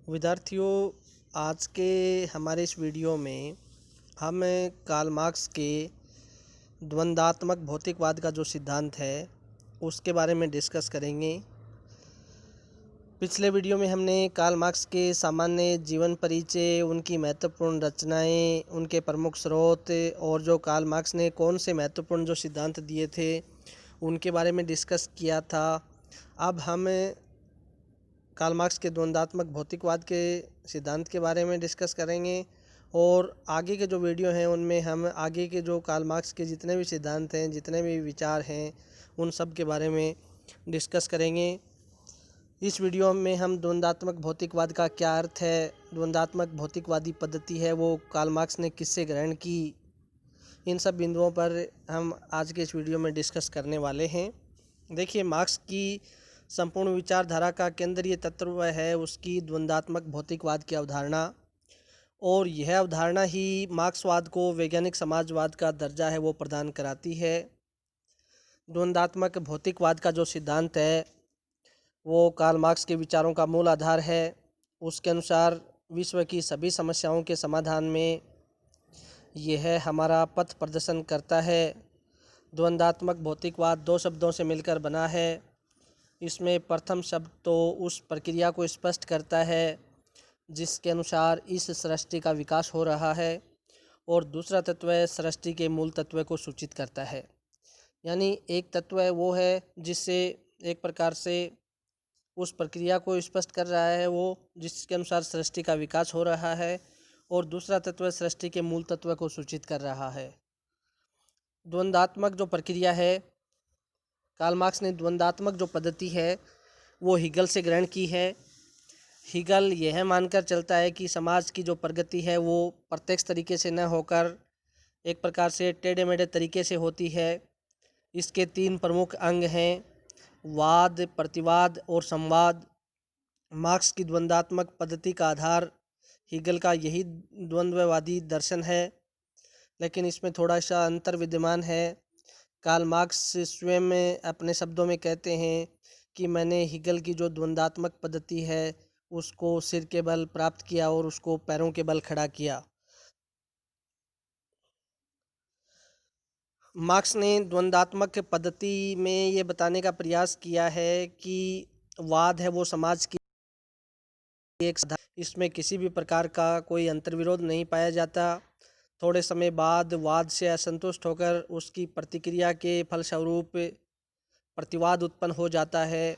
विद्यार्थियों, आज के हमारे इस वीडियो में हम कार्ल मार्क्स के द्वंद्वात्मक भौतिकवाद का जो सिद्धांत है उसके बारे में डिस्कस करेंगे। पिछले वीडियो में हमने कार्ल मार्क्स के सामान्य जीवन परिचय, उनकी महत्वपूर्ण रचनाएं, उनके प्रमुख स्रोत और जो कार्ल मार्क्स ने कौन से महत्वपूर्ण जो सिद्धांत दिए थे उनके बारे में डिस्कस किया था। अब हम कार्ल मार्क्स के द्वंद्वात्मक भौतिकवाद के सिद्धांत के बारे में डिस्कस करेंगे और आगे के जो वीडियो हैं उनमें हम आगे के जो कार्ल मार्क्स के जितने भी सिद्धांत हैं, जितने भी विचार हैं, उन सब के बारे में डिस्कस करेंगे। इस वीडियो में हम द्वंद्वात्मक भौतिकवाद का क्या अर्थ है, द्वंद्वात्मक भौतिकवादी पद्धति है वो कार्ल मार्क्स ने किससे ग्रहण की, इन सब बिंदुओं पर हम आज के इस वीडियो में डिस्कस करने वाले हैं। देखिए, मार्क्स की संपूर्ण विचारधारा का केंद्रीय तत्व है उसकी द्वंद्वात्मक भौतिकवाद की अवधारणा, और यह अवधारणा ही मार्क्सवाद को वैज्ञानिक समाजवाद का दर्जा है वो प्रदान कराती है। द्वंद्वात्मक भौतिकवाद का जो सिद्धांत है वो कार्ल मार्क्स के विचारों का मूल आधार है। उसके अनुसार विश्व की सभी समस्याओं के समाधान में यह हमारा पथ प्रदर्शन करता है। द्वंद्वात्मक भौतिकवाद दो शब्दों से मिलकर बना है। इसमें प्रथम शब्द तो उस प्रक्रिया को स्पष्ट करता है जिसके अनुसार इस सृष्टि का विकास हो रहा है, और दूसरा तत्व सृष्टि के मूल तत्व को सूचित करता है। यानी एक तत्व वो है जिससे एक प्रकार से उस प्रक्रिया को स्पष्ट कर रहा है वो जिसके अनुसार सृष्टि का विकास हो रहा है, और दूसरा तत्व सृष्टि के मूल तत्व को सूचित कर रहा है। द्वंद्वात्मक जो प्रक्रिया है, कार्ल मार्क्स ने द्वंद्वात्मक जो पद्धति है वो हीगल से ग्रहण की है। हीगल यह मानकर चलता है कि समाज की जो प्रगति है वो प्रत्यक्ष तरीके से न होकर एक प्रकार से टेढ़े मेढ़े तरीके से होती है। इसके तीन प्रमुख अंग हैं, वाद, प्रतिवाद और संवाद। मार्क्स की द्वंद्वात्मक पद्धति का आधार हीगल का यही द्वंद्ववादी दर्शन है, लेकिन इसमें थोड़ा सा अंतर विद्यमान है। कार्ल मार्क्स स्वयं अपने शब्दों में कहते हैं कि मैंने हीगल की जो द्वंद्वात्मक पद्धति है उसको सिर के बल प्राप्त किया और उसको पैरों के बल खड़ा किया। मार्क्स ने द्वंद्वात्मक पद्धति में ये बताने का प्रयास किया है कि वाद है वो समाज की एक इसमें किसी भी प्रकार का कोई अंतर्विरोध नहीं पाया जाता। थोड़े समय बाद वाद से असंतुष्ट होकर उसकी प्रतिक्रिया के फलस्वरूप प्रतिवाद उत्पन्न हो जाता है।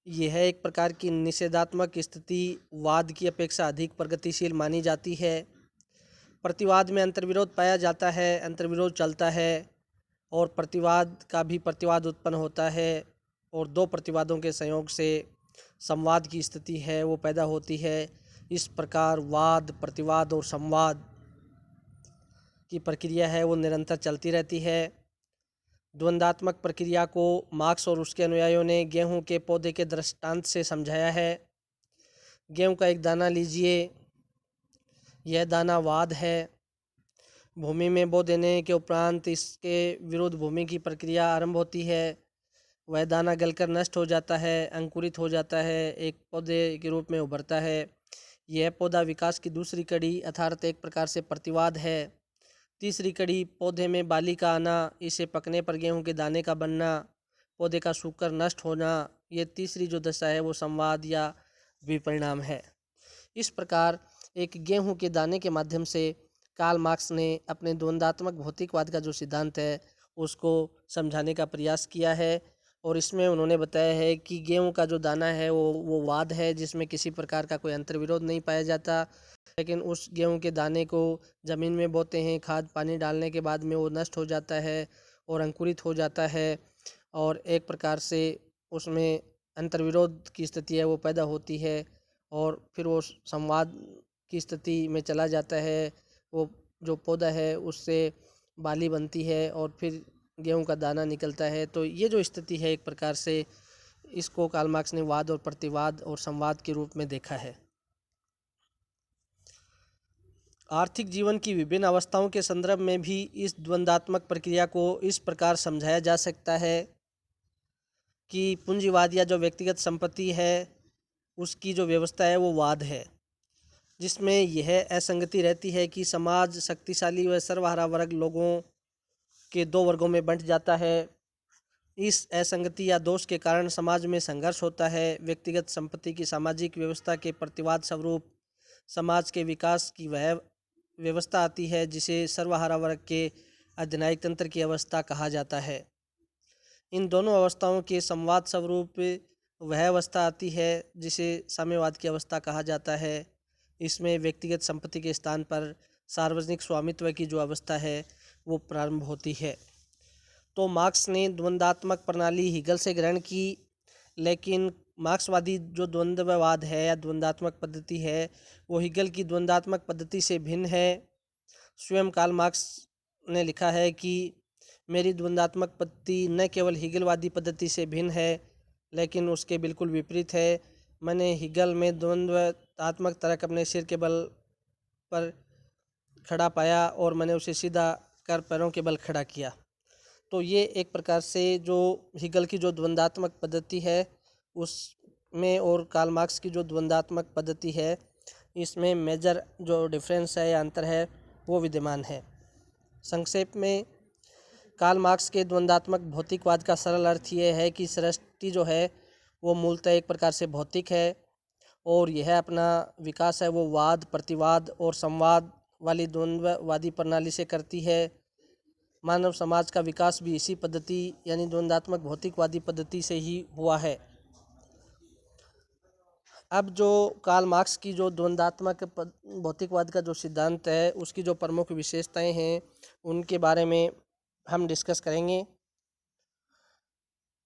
यह एक प्रकार की निषेधात्मक स्थिति वाद की अपेक्षा अधिक प्रगतिशील मानी जाती है। प्रतिवाद में अंतर्विरोध पाया जाता है, अंतर्विरोध चलता है और प्रतिवाद का भी प्रतिवाद उत्पन्न होता है, और दो प्रतिवादों के संयोग से संवाद की स्थिति है वो पैदा होती है। इस प्रकार वाद, प्रतिवाद और संवाद की प्रक्रिया है वो निरंतर चलती रहती है। द्वंद्वात्मक प्रक्रिया को मार्क्स और उसके अनुयायियों ने गेहूं के पौधे के दृष्टांत से समझाया है। गेहूं का एक दाना लीजिए, यह दाना वाद है। भूमि में बो देने के उपरांत इसके विरुद्ध भूमि की प्रक्रिया आरंभ होती है। वह दाना गलकर नष्ट हो जाता है, अंकुरित हो जाता है, एक पौधे के रूप में उभरता है। यह पौधा विकास की दूसरी कड़ी अर्थात एक प्रकार से प्रतिवाद है। तीसरी कड़ी पौधे में बाली का आना, इसे पकने पर गेहूं के दाने का बनना, पौधे का सूखकर नष्ट होना, ये तीसरी जो दशा है वो संवाद या विपरिणाम है। इस प्रकार एक गेहूं के दाने के माध्यम से कार्ल मार्क्स ने अपने द्वंद्वात्मक भौतिकवाद का जो सिद्धांत है उसको समझाने का प्रयास किया है, और इसमें उन्होंने बताया है कि गेहूं का जो दाना है वो वाद है जिसमें किसी प्रकार का कोई अंतर्विरोध नहीं पाया जाता। लेकिन उस गेहूं के दाने को ज़मीन में बोते हैं, खाद पानी डालने के बाद में वो नष्ट हो जाता है और अंकुरित हो जाता है, और एक प्रकार से उसमें अंतर्विरोध की स्थिति है वो पैदा होती है, और फिर वो संवाद की स्थिति में चला जाता है। वो जो पौधा है उससे बाली बनती है और फिर गेहूं का दाना निकलता है। तो ये जो स्थिति है एक प्रकार से इसको कार्ल मार्क्स ने वाद और प्रतिवाद और संवाद के रूप में देखा है। आर्थिक जीवन की विभिन्न अवस्थाओं के संदर्भ में भी इस द्वंद्वात्मक प्रक्रिया को इस प्रकार समझाया जा सकता है कि पूंजीवाद या जो व्यक्तिगत संपत्ति है उसकी जो व्यवस्था है वो वाद है, जिसमें यह असंगति रहती है कि समाज शक्तिशाली व सर्वहारा वर्ग लोगों के दो वर्गों में बंट जाता है। इस असंगति या दोष के कारण समाज में संघर्ष होता है। व्यक्तिगत संपत्ति की सामाजिक व्यवस्था के प्रतिवाद स्वरूप समाज के विकास की वह व्यवस्था आती है जिसे सर्वहारा वर्ग के अधिनायक तंत्र की अवस्था कहा जाता है। इन दोनों अवस्थाओं के संवाद स्वरूप वह अवस्था आती है जिसे साम्यवाद की अवस्था कहा जाता है। इसमें व्यक्तिगत संपत्ति के स्थान पर सार्वजनिक स्वामित्व की जो अवस्था है वो प्रारंभ होती है। तो मार्क्स ने द्वंद्वात्मक प्रणाली हीगल से ग्रहण की, लेकिन मार्क्सवादी जो द्वंद्ववाद है या द्वंद्वात्मक पद्धति है वो हीगल की द्वंद्वात्मक पद्धति से भिन्न है। स्वयं कार्ल मार्क्स ने लिखा है कि मेरी द्वंद्वात्मक पद्धति न केवल हीगलवादी पद्धति से भिन्न है लेकिन उसके बिल्कुल विपरीत है। मैंने हीगल में द्वंद्वात्मक तर्क अपने सिर के बल पर खड़ा पाया और मैंने उसे सीधा कर पैरों के बल खड़ा किया। तो ये एक प्रकार से जो हीगल की जो द्वंद्वात्मक पद्धति है उसमें और कार्ल मार्क्स की जो द्वंद्वात्मक पद्धति है इसमें मेजर जो डिफरेंस है या अंतर है वो विद्यमान है। संक्षेप में कार्ल मार्क्स के द्वंद्वात्मक भौतिकवाद का सरल अर्थ ये है कि सृष्टि जो है वो मूलतः एक प्रकार से भौतिक है और यह अपना विकास है वो वाद, प्रतिवाद और संवाद वाली द्वंद्ववादी प्रणाली से करती है। मानव समाज का विकास भी इसी पद्धति यानी द्वंद्वात्मक भौतिकवादी पद्धति से ही हुआ है। अब जो कार्ल मार्क्स की जो द्वंद्वात्मक भौतिकवाद का जो सिद्धांत है उसकी जो प्रमुख विशेषताएं हैं उनके बारे में हम डिस्कस करेंगे।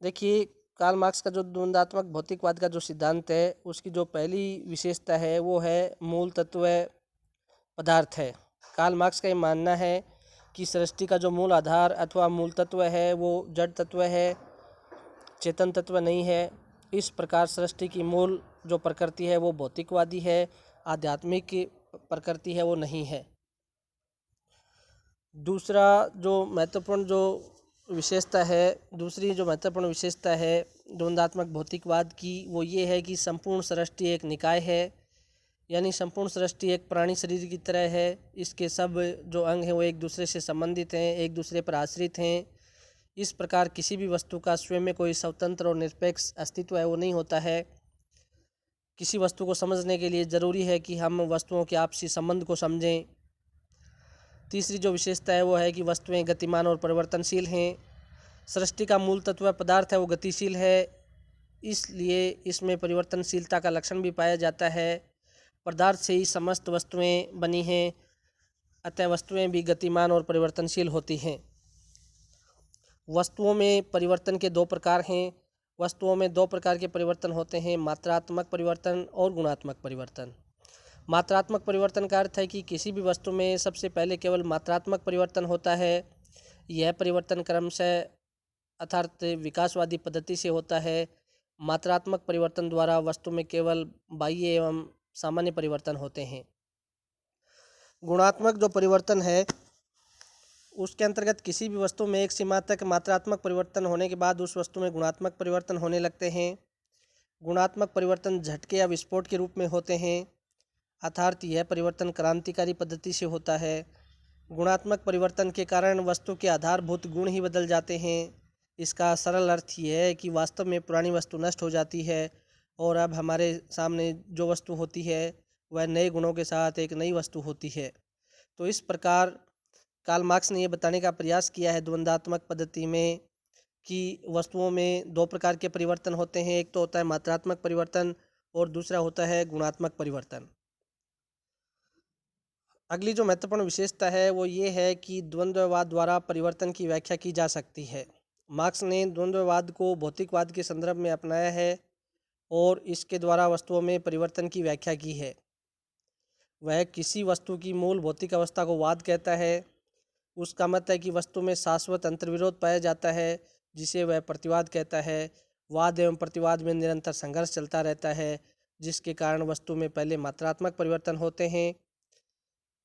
देखिए, कार्ल मार्क्स का जो द्वंद्वात्मक भौतिकवाद का जो सिद्धांत है उसकी जो पहली विशेषता है वो है मूल तत्व पदार्थ है। कार्ल मार्क्स का ये मानना है कि सृष्टि का जो मूल आधार अथवा मूल तत्व है वो जड़ तत्व है, चेतन तत्व नहीं है। इस प्रकार सृष्टि की मूल जो प्रकृति है वो भौतिकवादी है, आध्यात्मिक प्रकृति है वो नहीं है। दूसरी जो महत्वपूर्ण विशेषता है द्वंद्वात्मक भौतिकवाद की वो ये है कि संपूर्ण सृष्टि एक निकाय है, यानी संपूर्ण सृष्टि एक प्राणी शरीर की तरह है। इसके सब जो अंग हैं वो एक दूसरे से संबंधित हैं, एक दूसरे पर आश्रित हैं। इस प्रकार किसी भी वस्तु का स्वयं में कोई स्वतंत्र और निरपेक्ष अस्तित्व है वो नहीं होता है। किसी वस्तु को समझने के लिए ज़रूरी है कि हम वस्तुओं के आपसी संबंध को समझें। तीसरी जो विशेषता है वो है कि वस्तुएं गतिमान और परिवर्तनशील हैं। सृष्टि का मूल तत्व पदार्थ है वो गतिशील है, इसलिए इसमें परिवर्तनशीलता का लक्षण भी पाया जाता है। पदार्थ से ही समस्त वस्तुएं बनी हैं, अतः वस्तुएं भी गतिमान और परिवर्तनशील होती हैं। वस्तुओं में परिवर्तन के दो प्रकार हैं। वस्तुओं में दो प्रकार के परिवर्तन होते हैं, मात्रात्मक परिवर्तन और गुणात्मक परिवर्तन। मात्रात्मक परिवर्तन का अर्थ है कि किसी भी वस्तु में सबसे पहले केवल मात्रात्मक परिवर्तन होता है। यह परिवर्तन क्रमशः अर्थात विकासवादी पद्धति से होता है। मात्रात्मक परिवर्तन द्वारा वस्तु में केवल बाह्य एवं सामान्य परिवर्तन होते हैं। गुणात्मक जो परिवर्तन है उसके अंतर्गत किसी भी वस्तु में एक सीमा तक मात्रात्मक परिवर्तन होने के बाद उस वस्तु में गुणात्मक परिवर्तन होने लगते हैं। गुणात्मक परिवर्तन झटके या विस्फोट के रूप में होते हैं, अर्थात यह परिवर्तन क्रांतिकारी पद्धति से होता है। गुणात्मक परिवर्तन के कारण वस्तु के आधारभूत गुण ही बदल जाते हैं। इसका सरल अर्थ यह है कि वास्तव में पुरानी वस्तु नष्ट हो जाती है और अब हमारे सामने जो वस्तु होती है वह नए गुणों के साथ एक नई वस्तु होती है। तो इस प्रकार कार्ल मार्क्स ने ये बताने का प्रयास किया है द्वंद्वात्मक पद्धति में कि वस्तुओं में दो प्रकार के परिवर्तन होते हैं। एक तो होता है मात्रात्मक परिवर्तन और दूसरा होता है गुणात्मक परिवर्तन। अगली जो महत्वपूर्ण विशेषता है वो ये है कि द्वंद्ववाद द्वारा परिवर्तन की व्याख्या की जा सकती है। मार्क्स ने द्वंद्ववाद को भौतिकवाद के संदर्भ में अपनाया है और इसके द्वारा वस्तुओं में परिवर्तन की व्याख्या की है। वह किसी वस्तु की मूल भौतिक अवस्था को वाद कहता है। उसका मत है कि वस्तु में शाश्वत अंतर्विरोध पाया जाता है जिसे वह प्रतिवाद कहता है। वाद एवं प्रतिवाद में निरंतर संघर्ष चलता रहता है जिसके कारण वस्तु में पहले मात्रात्मक परिवर्तन होते हैं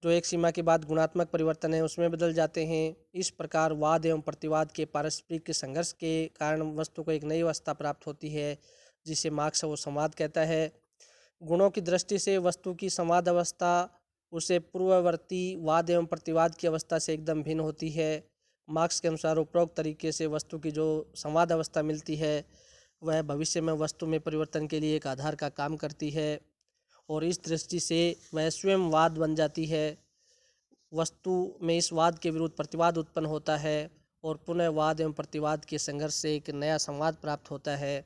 जो एक सीमा के बाद गुणात्मक परिवर्तन है उसमें बदल जाते हैं। इस प्रकार वाद एवं प्रतिवाद के पारस्परिक संघर्ष के कारण वस्तु को एक नई अवस्था प्राप्त होती है जिसे मार्क्स वो संवाद कहता है। गुणों की दृष्टि से वस्तु की संवाद अवस्था उसे पूर्ववर्ती वाद एवं प्रतिवाद की अवस्था से एकदम भिन्न होती है। मार्क्स के अनुसार उपरोक्त तरीके से वस्तु की जो संवाद अवस्था मिलती है वह भविष्य में वस्तु में परिवर्तन के लिए एक आधार का काम करती है और इस दृष्टि से वह स्वयं वाद बन जाती है। वस्तु में इस वाद के विरुद्ध प्रतिवाद उत्पन्न होता है और पुनः वाद एवं प्रतिवाद के संघर्ष से एक नया संवाद प्राप्त होता है।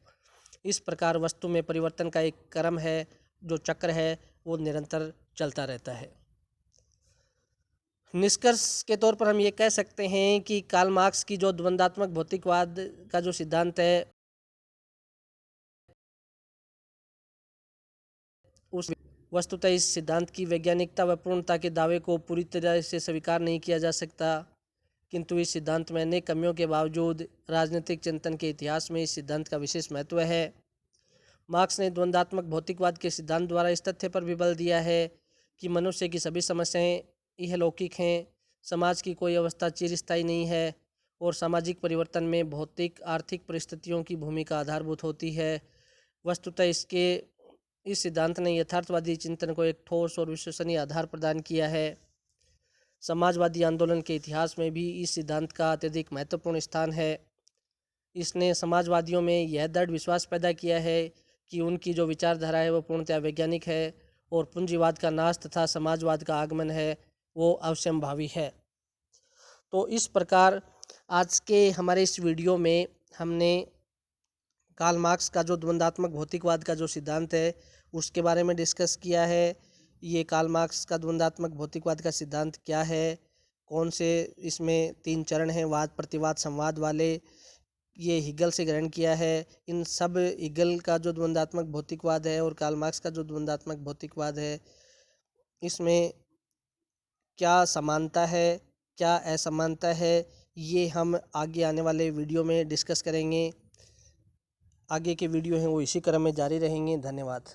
इस प्रकार वस्तु में परिवर्तन का एक क्रम है, जो चक्र है वो निरंतर चलता रहता है। निष्कर्ष के तौर पर हम ये कह सकते हैं कि कार्ल मार्क्स की जो द्वंद्वात्मक भौतिकवाद का जो सिद्धांत है उस वस्तुतः इस सिद्धांत की वैज्ञानिकता व पूर्णता के दावे को पूरी तरह से स्वीकार नहीं किया जा सकता, किंतु इस सिद्धांत में अनेक कमियों के बावजूद राजनीतिक चिंतन के इतिहास में इस सिद्धांत का विशेष महत्व है। मार्क्स ने द्वंद्वात्मक भौतिकवाद के सिद्धांत द्वारा इस तथ्य पर भी बल दिया है कि मनुष्य की सभी समस्याएं इहलौकिक हैं, समाज की कोई अवस्था चिरस्थायी नहीं है और सामाजिक परिवर्तन में भौतिक आर्थिक परिस्थितियों की भूमिका आधारभूत होती है। वस्तुतः इस सिद्धांत ने यथार्थवादी चिंतन को एक ठोस और विश्वसनीय आधार प्रदान किया है। समाजवादी आंदोलन के इतिहास में भी इस सिद्धांत का अत्यधिक महत्वपूर्ण स्थान है। इसने समाजवादियों में यह दृढ़ विश्वास पैदा किया है कि उनकी जो विचारधारा है वो पूर्णतः वैज्ञानिक है और पूंजीवाद का नाश तथा समाजवाद का आगमन है वो अवश्यंभावी है। तो इस प्रकार आज के हमारे इस वीडियो में हमने कार्ल मार्क्स का जो द्वंद्वात्मक भौतिकवाद का जो सिद्धांत है उसके बारे में डिस्कस किया है। ये कार्ल मार्क्स का द्वंद्वात्मक भौतिकवाद का सिद्धांत क्या है, कौन से इसमें 3 चरण हैं वाद प्रतिवाद संवाद वाले, ये हिगल से ग्रहण किया है। इन सब हिगल का जो द्वंद्वात्मक भौतिकवाद है और कार्ल मार्क्स का जो द्वंद्वात्मक भौतिकवाद है इसमें क्या समानता है क्या असमानता है, ये हम आगे आने वाले वीडियो में डिस्कस करेंगे। आगे के वीडियो हैं वो इसी क्रम में जारी रहेंगे। धन्यवाद।